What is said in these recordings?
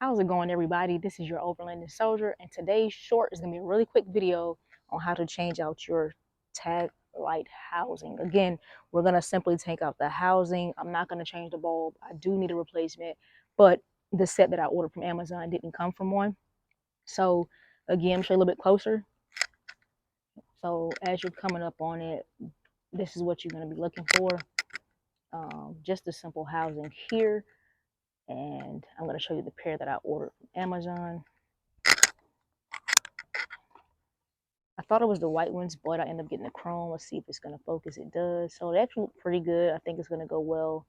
How's it going, everybody? This is your overlanding soldier, and today's short is going to be a really quick video on how to change out your tag light housing. Again, we're going to simply take out the housing. I'm not going to change the bulb. I do need a replacement, but the set that I ordered from Amazon didn't come from one. So again, show you a little bit closer. So as you're coming up on it, this is what you're going to be looking for. Just a simple housing here. And I'm going to show you the pair that I ordered from Amazon. I thought it was the white ones, but I ended up getting the chrome. Let's see if it's going to focus. It does. So they actually look pretty good. I think it's going to go well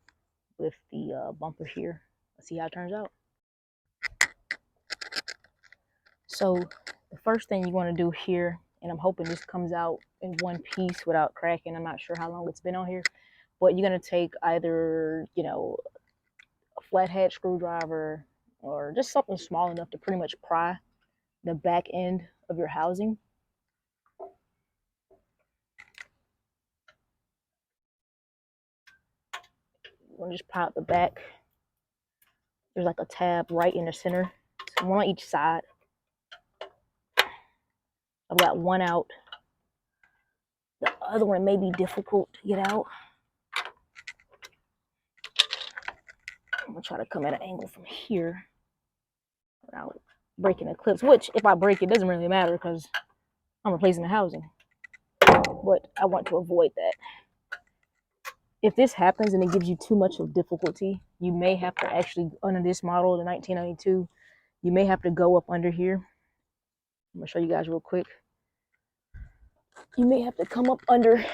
with the bumper here. Let's see how it turns out. So the first thing you want to do here, and I'm hoping this comes out in one piece without cracking. I'm not sure how long it's been on here, but you're going to take either, a flathead screwdriver or just something small enough to pretty much pry the back end of your housing. You want to just pry out the back. There's like a tab right in the center, one on each side. I've got one out. The other one may be difficult to get out. I'm gonna try to come at an angle from here without breaking the clips, which if I break it doesn't really matter because I'm replacing the housing. But I want to avoid that. If this happens and it gives you too much of difficulty, you may have to actually, under this model, the 1992, you may have to go up under here. I'm gonna show you guys real quick. You may have to come up under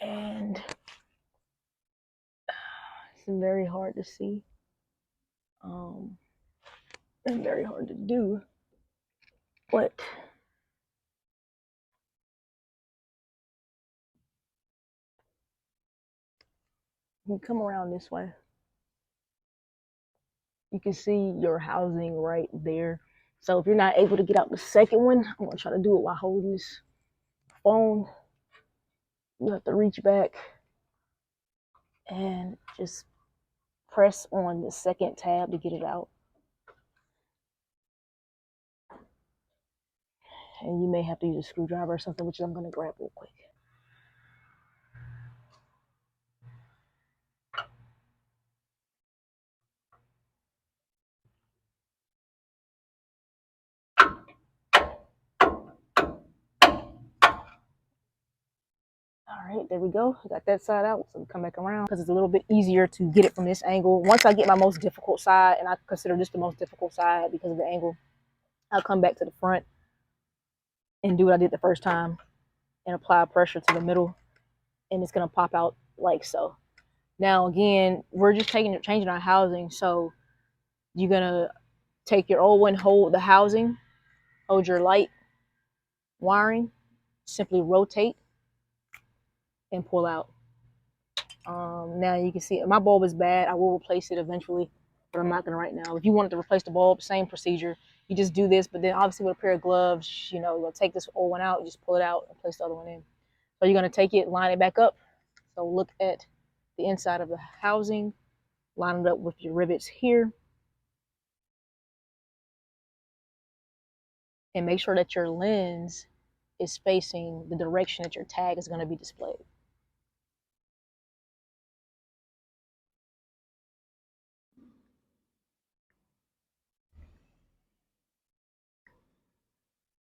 and it's very hard to see and very hard to do, but you come around this way, you can see your housing right there. So if you're not able to get out the second one, I'm gonna try to do it while holding this phone. You have to reach back and just press on the second tab to get it out. And you may have to use a screwdriver or something, which I'm gonna grab real quick. All right, there we go. I got that side out, so we come back around because it's a little bit easier to get it from this angle. Once I get my most difficult side, and I consider this the most difficult side because of the angle, I'll come back to the front and do what I did the first time and apply pressure to the middle, and it's gonna pop out like so. Now again, we're just changing our housing, so you're gonna take your old one, hold the housing, hold your light wiring, simply rotate and pull out. Now you can see my bulb is bad. I will replace it eventually, but I'm not gonna right now. If you wanted to replace the bulb, same procedure. You just do this, but then obviously with a pair of gloves, you'll take this old one out, you just pull it out and place the other one in. So you're gonna take it, line it back up. So look at the inside of the housing, line it up with your rivets here, and make sure that your lens is facing the direction that your tag is going to be displayed.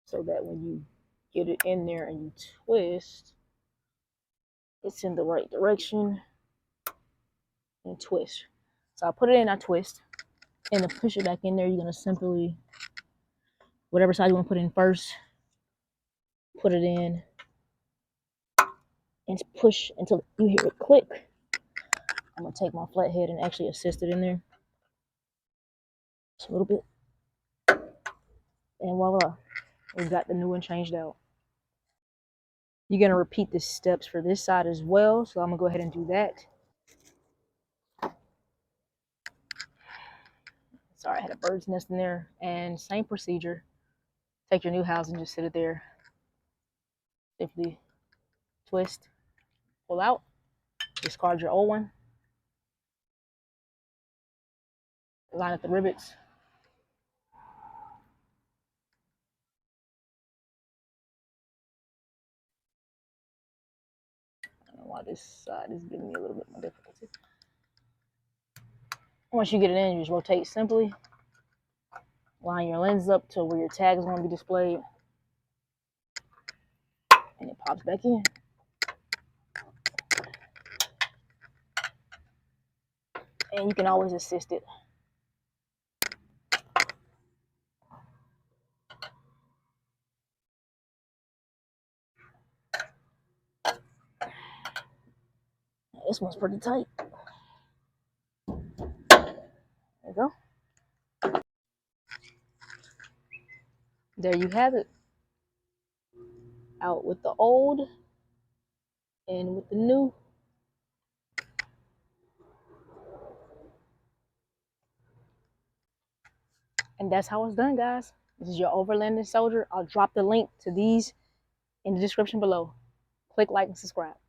So that when you get it in there and you twist, it's in the right direction, and twist. So I put it in, I twist, and to push it back in there, you're gonna simply, whatever side you want to put in first, put it in, and push until you hear it click. I'm gonna take my flathead and actually assist it in there. Just a little bit. And voila, we've got the new one changed out. You're gonna repeat the steps for this side as well. So I'm gonna go ahead and do that. Sorry, I had a bird's nest in there. And same procedure. Take your new housing, just sit it there. Simply twist, pull out, discard your old one. line up the rivets. I don't know why this side is giving me a little bit more difficulty. Once you get it in, you just rotate simply. Line your lens up to where your tag is going to be displayed. And it pops back in. And you can always assist it. This one's pretty tight. There you go. There you have it. Out with the old and with the new. And that's how it's done, guys. This is your overlanding soldier. I'll drop the link to these in the description below. Click like and subscribe.